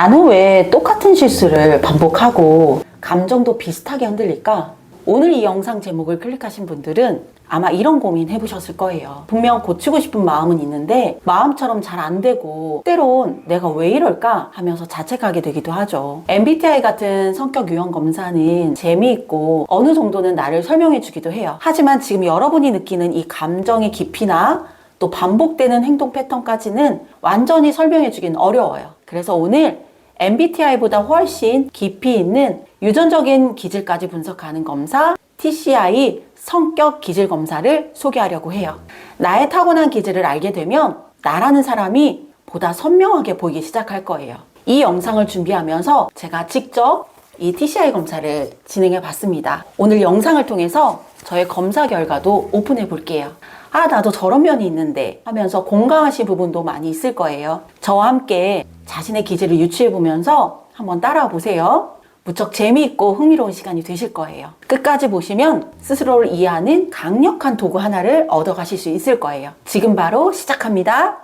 나는 왜 똑같은 실수를 반복하고 감정도 비슷하게 흔들릴까? 오늘 이 영상 제목을 클릭하신 분들은 아마 이런 고민 해보셨을 거예요. 분명 고치고 싶은 마음은 있는데 마음처럼 잘 안 되고 때론 내가 왜 이럴까 하면서 자책하게 되기도 하죠. MBTI 같은 성격 유형 검사는 재미있고 어느 정도는 나를 설명해 주기도 해요. 하지만 지금 여러분이 느끼는 이 감정의 깊이나 또 반복되는 행동 패턴까지는 완전히 설명해 주긴 어려워요. 그래서 오늘 MBTI보다 훨씬 깊이 있는 유전적인 기질까지 분석하는 검사 TCI 성격 기질 검사를 소개하려고 해요. 나의 타고난 기질을 알게 되면 나라는 사람이 보다 선명하게 보이기 시작할 거예요. 이 영상을 준비하면서 제가 직접 이 TCI 검사를 진행해 봤습니다. 오늘 영상을 통해서 저의 검사 결과도 오픈해 볼게요. 아, 나도 저런 면이 있는데 하면서 공감하신 부분도 많이 있을 거예요. 저와 함께 자신의 기질을 유추해 보면서 한번 따라와 보세요. 무척 재미있고 흥미로운 시간이 되실 거예요. 끝까지 보시면 스스로를 이해하는 강력한 도구 하나를 얻어가실 수 있을 거예요. 지금 바로 시작합니다.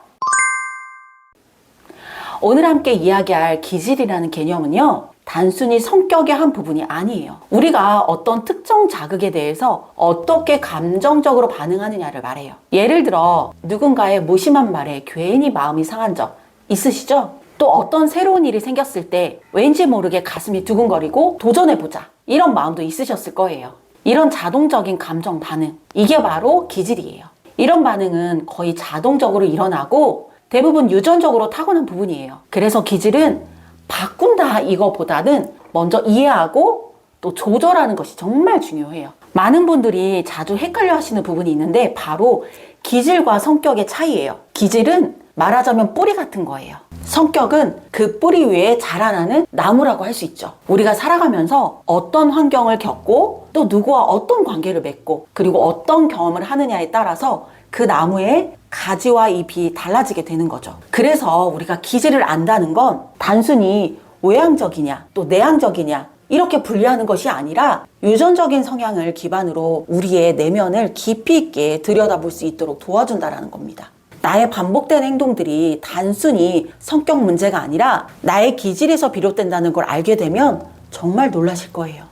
오늘 함께 이야기할 기질이라는 개념은요, 단순히 성격의 한 부분이 아니에요. 우리가 어떤 특정 자극에 대해서 어떻게 감정적으로 반응하느냐를 말해요. 예를 들어 누군가의 무심한 말에 괜히 마음이 상한 적 있으시죠? 또 어떤 새로운 일이 생겼을 때 왠지 모르게 가슴이 두근거리고 도전해보자, 이런 마음도 있으셨을 거예요. 이런 자동적인 감정 반응, 이게 바로 기질이에요. 이런 반응은 거의 자동적으로 일어나고 대부분 유전적으로 타고난 부분이에요. 그래서 기질은 바꾼다 이거보다는 먼저 이해하고 또 조절하는 것이 정말 중요해요. 많은 분들이 자주 헷갈려 하시는 부분이 있는데 바로 기질과 성격의 차이예요. 기질은 말하자면 뿌리 같은 거예요. 성격은 그 뿌리 위에 자라나는 나무라고 할 수 있죠. 우리가 살아가면서 어떤 환경을 겪고 또 누구와 어떤 관계를 맺고 그리고 어떤 경험을 하느냐에 따라서 그 나무의 가지와 잎이 달라지게 되는 거죠. 그래서 우리가 기질을 안다는 건 단순히 외향적이냐 또 내향적이냐 이렇게 분리하는 것이 아니라 유전적인 성향을 기반으로 우리의 내면을 깊이 있게 들여다볼 수 있도록 도와준다는 겁니다. 나의 반복된 행동들이 단순히 성격 문제가 아니라 나의 기질에서 비롯된다는 걸 알게 되면 정말 놀라실 거예요.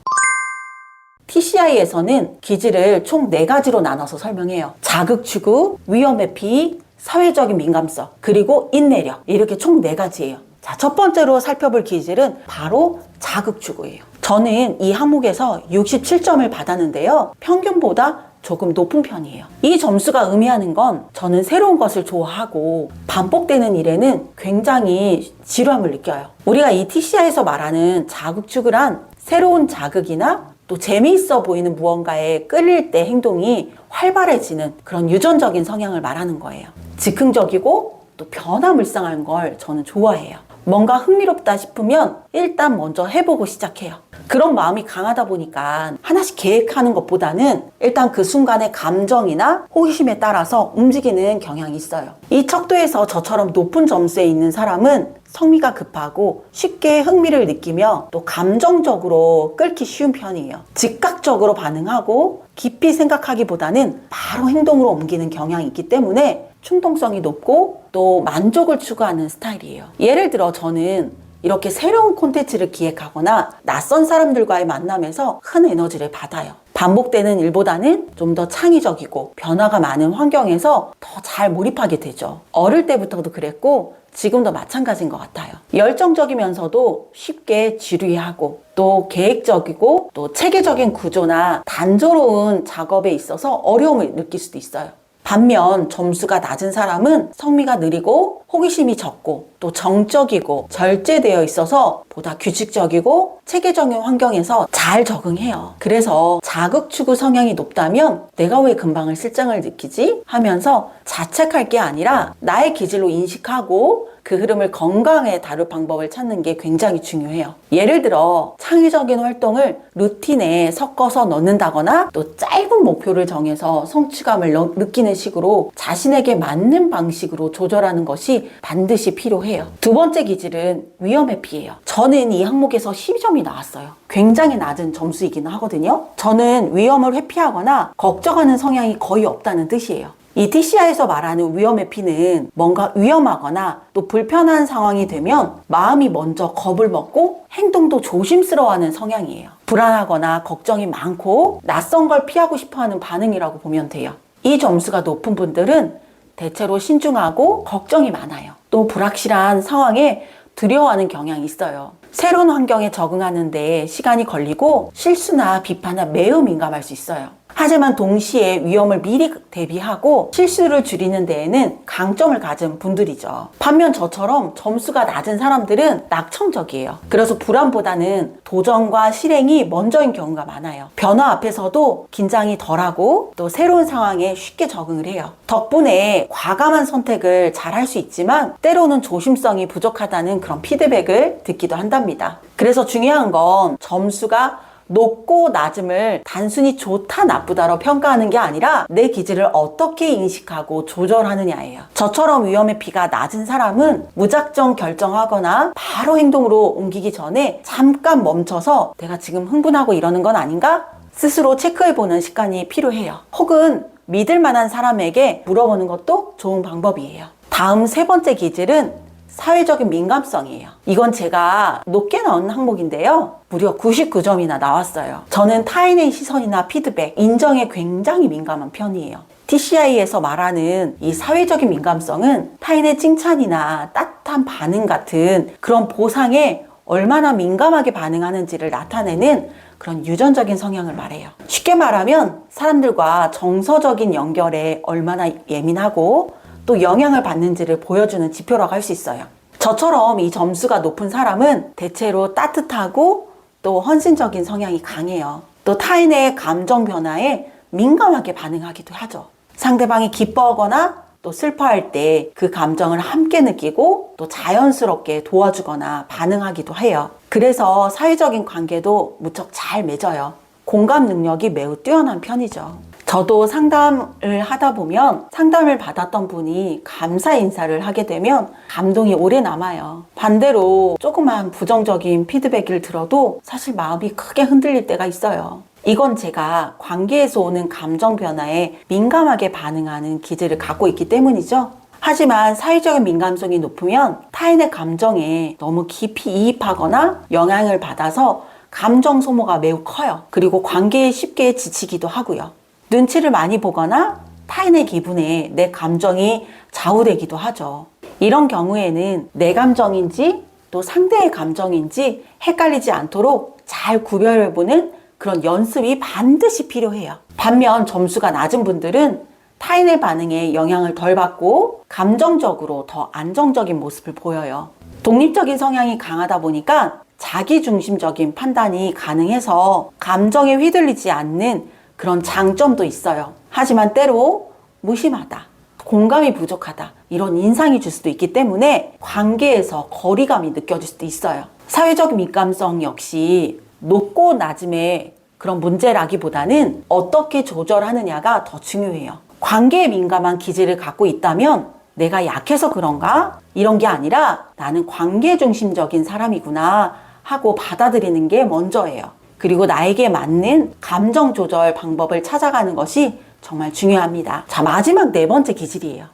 TCI에서는 기질을 총 4가지로 나눠서 설명해요. 자극추구, 위험회피, 사회적인 민감성, 그리고 인내력, 이렇게 총 4가지예요. 자, 첫 번째로 살펴볼 기질은 바로 자극추구예요. 저는 이 항목에서 67점을 받았는데요. 평균보다 조금 높은 편이에요. 이 점수가 의미하는 건 저는 새로운 것을 좋아하고 반복되는 일에는 굉장히 지루함을 느껴요. 우리가 이 TCI에서 말하는 자극추구란 새로운 자극이나 또 재미있어 보이는 무언가에 끌릴 때 행동이 활발해지는 그런 유전적인 성향을 말하는 거예요. 즉흥적이고 또 변화무쌍한 걸 저는 좋아해요. 뭔가 흥미롭다 싶으면 일단 먼저 해보고 시작해요. 그런 마음이 강하다 보니까 하나씩 계획하는 것보다는 일단 그 순간의 감정이나 호기심에 따라서 움직이는 경향이 있어요. 이 척도에서 저처럼 높은 점수에 있는 사람은 성미가 급하고 쉽게 흥미를 느끼며 또 감정적으로 끓기 쉬운 편이에요. 즉각적으로 반응하고 깊이 생각하기보다는 바로 행동으로 옮기는 경향이 있기 때문에 충동성이 높고 또 만족을 추구하는 스타일이에요. 예를 들어 저는 이렇게 새로운 콘텐츠를 기획하거나 낯선 사람들과의 만남에서 큰 에너지를 받아요. 반복되는 일보다는 좀 더 창의적이고 변화가 많은 환경에서 더 잘 몰입하게 되죠. 어릴 때부터도 그랬고 지금도 마찬가지인 것 같아요. 열정적이면서도 쉽게 지루해하고 또 계획적이고 또 체계적인 구조나 단조로운 작업에 있어서 어려움을 느낄 수도 있어요. 반면 점수가 낮은 사람은 성미가 느리고 호기심이 적고 또 정적이고 절제되어 있어서 보다 규칙적이고 체계적인 환경에서 잘 적응해요. 그래서 자극추구 성향이 높다면 내가 왜 금방을 실증을 느끼지? 하면서 자책할 게 아니라 나의 기질로 인식하고 그 흐름을 건강하게 다룰 방법을 찾는 게 굉장히 중요해요. 예를 들어 창의적인 활동을 루틴에 섞어서 넣는다거나 또 짧은 목표를 정해서 성취감을 느끼는 식으로 자신에게 맞는 방식으로 조절하는 것이 반드시 필요해요. 두 번째 기질은 위험회피예요. 저는 이 항목에서 12점이 나왔어요. 굉장히 낮은 점수이긴 하거든요. 저는 위험을 회피하거나 걱정하는 성향이 거의 없다는 뜻이에요. 이 TCI에서 말하는 위험의 P는 뭔가 위험하거나 또 불편한 상황이 되면 마음이 먼저 겁을 먹고 행동도 조심스러워하는 성향이에요. 불안하거나 걱정이 많고 낯선 걸 피하고 싶어하는 반응이라고 보면 돼요. 이 점수가 높은 분들은 대체로 신중하고 걱정이 많아요. 또 불확실한 상황에 두려워하는 경향이 있어요. 새로운 환경에 적응하는 데 시간이 걸리고 실수나 비판에 매우 민감할 수 있어요. 하지만 동시에 위험을 미리 대비하고 실수를 줄이는 데에는 강점을 가진 분들이죠. 반면 저처럼 점수가 낮은 사람들은 낙천적이에요. 그래서 불안보다는 도전과 실행이 먼저인 경우가 많아요. 변화 앞에서도 긴장이 덜하고 또 새로운 상황에 쉽게 적응을 해요. 덕분에 과감한 선택을 잘 할 수 있지만 때로는 조심성이 부족하다는 그런 피드백을 듣기도 한답니다. 그래서 중요한 건 점수가 높고 낮음을 단순히 좋다 나쁘다로 평가하는 게 아니라 내 기질을 어떻게 인식하고 조절하느냐예요. 저처럼 위험의 P가 낮은 사람은 무작정 결정하거나 바로 행동으로 옮기기 전에 잠깐 멈춰서 내가 지금 흥분하고 이러는 건 아닌가? 스스로 체크해보는 습관이 필요해요. 혹은 믿을 만한 사람에게 물어보는 것도 좋은 방법이에요. 다음 세 번째 기질은 사회적인 민감성이에요. 이건 제가 높게 넣은 항목인데요. 무려 99점이나 나왔어요. 저는 타인의 시선이나 피드백, 인정에 굉장히 민감한 편이에요. TCI에서 말하는 이 사회적인 민감성은 타인의 칭찬이나 따뜻한 반응 같은 그런 보상에 얼마나 민감하게 반응하는지를 나타내는 그런 유전적인 성향을 말해요. 쉽게 말하면 사람들과 정서적인 연결에 얼마나 예민하고 또 영향을 받는지를 보여주는 지표라고 할 수 있어요. 저처럼 이 점수가 높은 사람은 대체로 따뜻하고 또 헌신적인 성향이 강해요. 또 타인의 감정 변화에 민감하게 반응하기도 하죠. 상대방이 기뻐하거나 또 슬퍼할 때 그 감정을 함께 느끼고 또 자연스럽게 도와주거나 반응하기도 해요. 그래서 사회적인 관계도 무척 잘 맺어요. 공감 능력이 매우 뛰어난 편이죠. 저도 상담을 하다 보면 상담을 받았던 분이 감사 인사를 하게 되면 감동이 오래 남아요. 반대로 조그만 부정적인 피드백을 들어도 사실 마음이 크게 흔들릴 때가 있어요. 이건 제가 관계에서 오는 감정 변화에 민감하게 반응하는 기질을 갖고 있기 때문이죠. 하지만 사회적인 민감성이 높으면 타인의 감정에 너무 깊이 이입하거나 영향을 받아서 감정 소모가 매우 커요. 그리고 관계에 쉽게 지치기도 하고요. 눈치를 많이 보거나 타인의 기분에 내 감정이 좌우되기도 하죠. 이런 경우에는 내 감정인지 또 상대의 감정인지 헷갈리지 않도록 잘 구별해보는 그런 연습이 반드시 필요해요. 반면 점수가 낮은 분들은 타인의 반응에 영향을 덜 받고 감정적으로 더 안정적인 모습을 보여요. 독립적인 성향이 강하다 보니까 자기중심적인 판단이 가능해서 감정에 휘둘리지 않는 그런 장점도 있어요. 하지만 때로 무심하다, 공감이 부족하다 이런 인상이 줄 수도 있기 때문에 관계에서 거리감이 느껴질 수도 있어요. 사회적 민감성 역시 높고 낮음의 그런 문제라기보다는 어떻게 조절하느냐가 더 중요해요. 관계에 민감한 기질을 갖고 있다면 내가 약해서 그런가? 이런 게 아니라 나는 관계 중심적인 사람이구나 하고 받아들이는 게 먼저예요. 그리고 나에게 맞는 감정 조절 방법을 찾아가는 것이 정말 중요합니다. 자, 마지막 네 번째 기질이에요.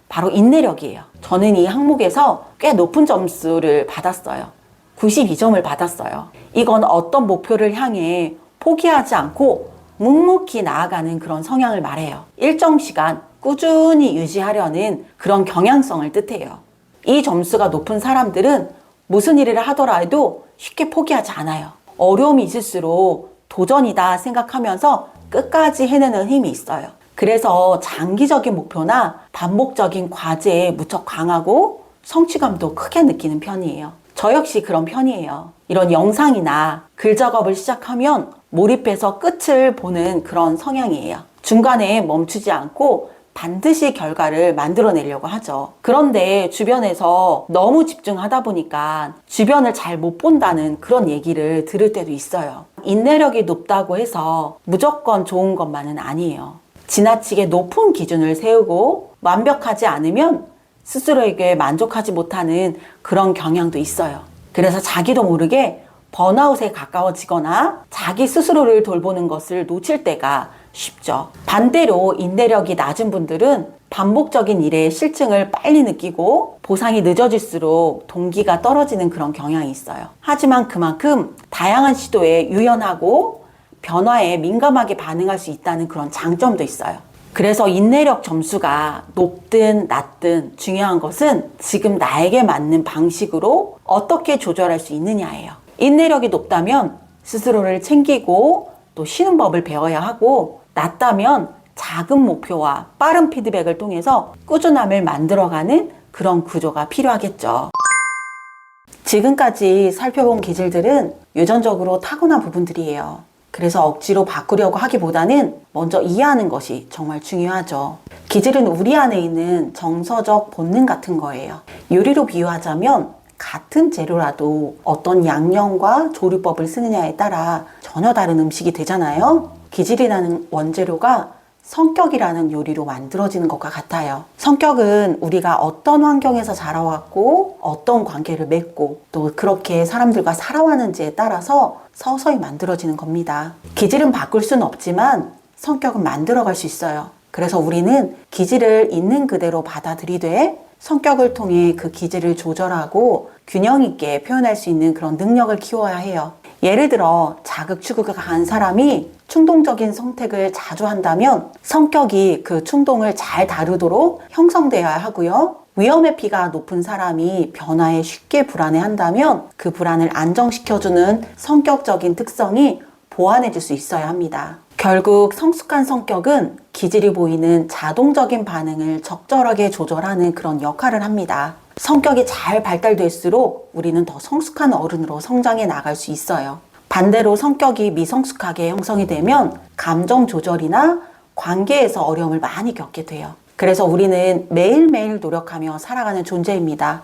바로 인내력이에요. 저는 이 항목에서 꽤 높은 점수를 받았어요. 92점을 받았어요. 이건 어떤 목표를 향해 포기하지 않고 묵묵히 나아가는 그런 성향을 말해요. 일정 시간 꾸준히 유지하려는 그런 경향성을 뜻해요. 이 점수가 높은 사람들은 무슨 일을 하더라도 쉽게 포기하지 않아요. 어려움이 있을수록 도전이다 생각하면서 끝까지 해내는 힘이 있어요. 그래서 장기적인 목표나 반복적인 과제에 무척 강하고 성취감도 크게 느끼는 편이에요. 저 역시 그런 편이에요. 이런 영상이나 글 작업을 시작하면 몰입해서 끝을 보는 그런 성향이에요. 중간에 멈추지 않고 반드시 결과를 만들어내려고 하죠. 그런데 주변에서 너무 집중하다 보니까 주변을 잘 못 본다는 그런 얘기를 들을 때도 있어요. 인내력이 높다고 해서 무조건 좋은 것만은 아니에요. 지나치게 높은 기준을 세우고 완벽하지 않으면 스스로에게 만족하지 못하는 그런 경향도 있어요. 그래서 자기도 모르게 번아웃에 가까워지거나 자기 스스로를 돌보는 것을 놓칠 때가 쉽죠. 반대로 인내력이 낮은 분들은 반복적인 일에 실증을 빨리 느끼고 보상이 늦어질수록 동기가 떨어지는 그런 경향이 있어요. 하지만 그만큼 다양한 시도에 유연하고 변화에 민감하게 반응할 수 있다는 그런 장점도 있어요. 그래서 인내력 점수가 높든 낮든 중요한 것은 지금 나에게 맞는 방식으로 어떻게 조절할 수 있느냐예요. 인내력이 높다면 스스로를 챙기고 또 쉬는 법을 배워야 하고, 낮다면 작은 목표와 빠른 피드백을 통해서 꾸준함을 만들어가는 그런 구조가 필요하겠죠. 지금까지 살펴본 기질들은 유전적으로 타고난 부분들이에요. 그래서 억지로 바꾸려고 하기보다는 먼저 이해하는 것이 정말 중요하죠. 기질은 우리 안에 있는 정서적 본능 같은 거예요. 요리로 비유하자면 같은 재료라도 어떤 양념과 조리법을 쓰느냐에 따라 전혀 다른 음식이 되잖아요. 기질이라는 원재료가 성격이라는 요리로 만들어지는 것과 같아요. 성격은 우리가 어떤 환경에서 자라왔고 어떤 관계를 맺고 또 그렇게 사람들과 살아왔는지에 따라서 서서히 만들어지는 겁니다. 기질은 바꿀 수는 없지만 성격은 만들어갈 수 있어요. 그래서 우리는 기질을 있는 그대로 받아들이되 성격을 통해 그 기질을 조절하고 균형 있게 표현할 수 있는 그런 능력을 키워야 해요. 예를 들어 자극 추구가 강한 사람이 충동적인 선택을 자주 한다면 성격이 그 충동을 잘 다루도록 형성되어야 하고요. 위험회피가 높은 사람이 변화에 쉽게 불안해한다면 그 불안을 안정시켜주는 성격적인 특성이 보완해줄 수 있어야 합니다. 결국 성숙한 성격은 기질이 보이는 자동적인 반응을 적절하게 조절하는 그런 역할을 합니다. 성격이 잘 발달될수록 우리는 더 성숙한 어른으로 성장해 나갈 수 있어요. 반대로 성격이 미성숙하게 형성이 되면 감정 조절이나 관계에서 어려움을 많이 겪게 돼요. 그래서 우리는 매일매일 노력하며 살아가는 존재입니다.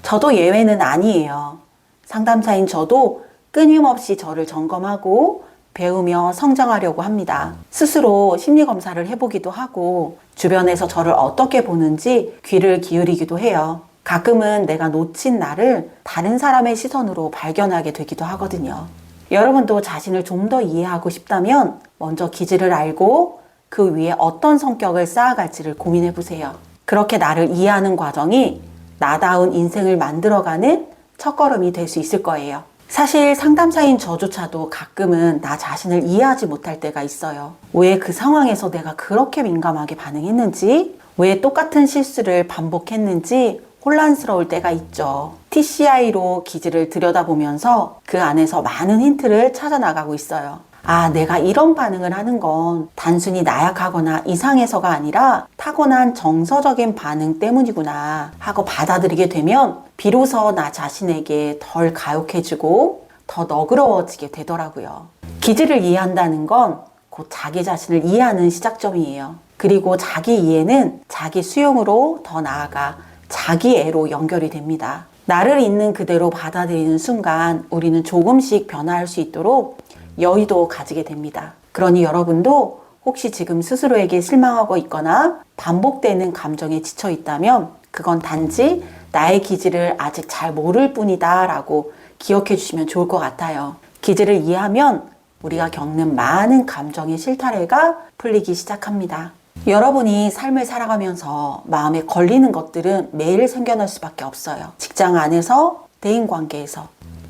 저도 예외는 아니에요. 상담사인 저도 끊임없이 저를 점검하고 배우며 성장하려고 합니다. 스스로 심리검사를 해보기도 하고 주변에서 저를 어떻게 보는지 귀를 기울이기도 해요. 가끔은 내가 놓친 나를 다른 사람의 시선으로 발견하게 되기도 하거든요. 여러분도 자신을 좀 더 이해하고 싶다면 먼저 기질을 알고 그 위에 어떤 성격을 쌓아갈지를 고민해보세요. 그렇게 나를 이해하는 과정이 나다운 인생을 만들어가는 첫걸음이 될 수 있을 거예요. 사실 상담사인 저조차도 가끔은 나 자신을 이해하지 못할 때가 있어요. 왜 그 상황에서 내가 그렇게 민감하게 반응했는지, 왜 똑같은 실수를 반복했는지 혼란스러울 때가 있죠. TCI로 기질을 들여다보면서 그 안에서 많은 힌트를 찾아 나가고 있어요. 아, 내가 이런 반응을 하는 건 단순히 나약하거나 이상해서가 아니라 타고난 정서적인 반응 때문이구나 하고 받아들이게 되면 비로소 나 자신에게 덜 가혹해지고 더 너그러워지게 되더라고요. 기질을 이해한다는 건 곧 자기 자신을 이해하는 시작점이에요. 그리고 자기 이해는 자기 수용으로 더 나아가 자기애로 연결이 됩니다. 나를 있는 그대로 받아들이는 순간 우리는 조금씩 변화할 수 있도록 여유도 가지게 됩니다. 그러니 여러분도 혹시 지금 스스로에게 실망하고 있거나 반복되는 감정에 지쳐 있다면 그건 단지 나의 기질을 아직 잘 모를 뿐이다 라고 기억해 주시면 좋을 것 같아요. 기질을 이해하면 우리가 겪는 많은 감정의 실타래가 풀리기 시작합니다. 여러분이 삶을 살아가면서 마음에 걸리는 것들은 매일 생겨날 수밖에 없어요. 직장 안에서, 대인관계에서,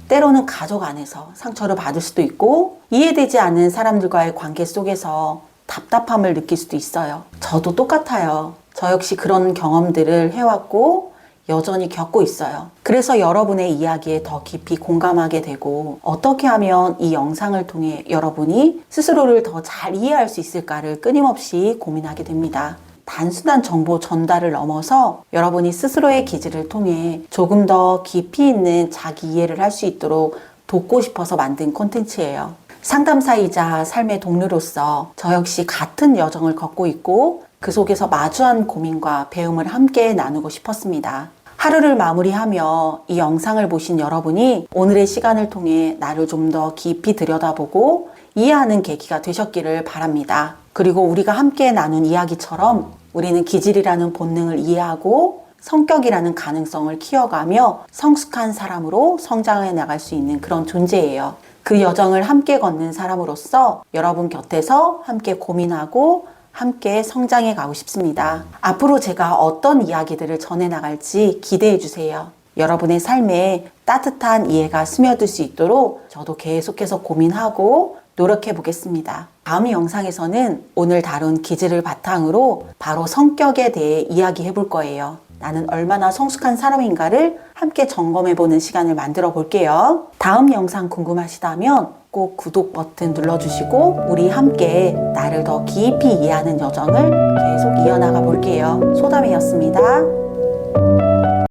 때로는 가족 안에서 상처를 받을 수도 있고 이해되지 않는 사람들과의 관계 속에서 답답함을 느낄 수도 있어요. 저도 똑같아요. 저 역시 그런 경험들을 해왔고 여전히 겪고 있어요. 그래서 여러분의 이야기에 더 깊이 공감하게 되고 어떻게 하면 이 영상을 통해 여러분이 스스로를 더 잘 이해할 수 있을까를 끊임없이 고민하게 됩니다. 단순한 정보 전달을 넘어서 여러분이 스스로의 기질을 통해 조금 더 깊이 있는 자기 이해를 할 수 있도록 돕고 싶어서 만든 콘텐츠예요. 상담사이자 삶의 동료로서 저 역시 같은 여정을 걷고 있고 그 속에서 마주한 고민과 배움을 함께 나누고 싶었습니다. 하루를 마무리하며 이 영상을 보신 여러분이 오늘의 시간을 통해 나를 좀 더 깊이 들여다보고 이해하는 계기가 되셨기를 바랍니다. 그리고 우리가 함께 나눈 이야기처럼 우리는 기질이라는 본능을 이해하고 성격이라는 가능성을 키워가며 성숙한 사람으로 성장해 나갈 수 있는 그런 존재예요. 그 여정을 함께 걷는 사람으로서 여러분 곁에서 함께 고민하고 함께 성장해 가고 싶습니다. 앞으로 제가 어떤 이야기들을 전해 나갈지 기대해 주세요. 여러분의 삶에 따뜻한 이해가 스며들 수 있도록 저도 계속해서 고민하고 노력해 보겠습니다. 다음 영상에서는 오늘 다룬 기질을 바탕으로 바로 성격에 대해 이야기해 볼 거예요. 나는 얼마나 성숙한 사람인가를 함께 점검해 보는 시간을 만들어 볼게요. 다음 영상 궁금하시다면 꼭 구독 버튼 눌러주시고 우리 함께 나를 더 깊이 이해하는 여정을 계속 이어나가 볼게요. 소담이었습니다.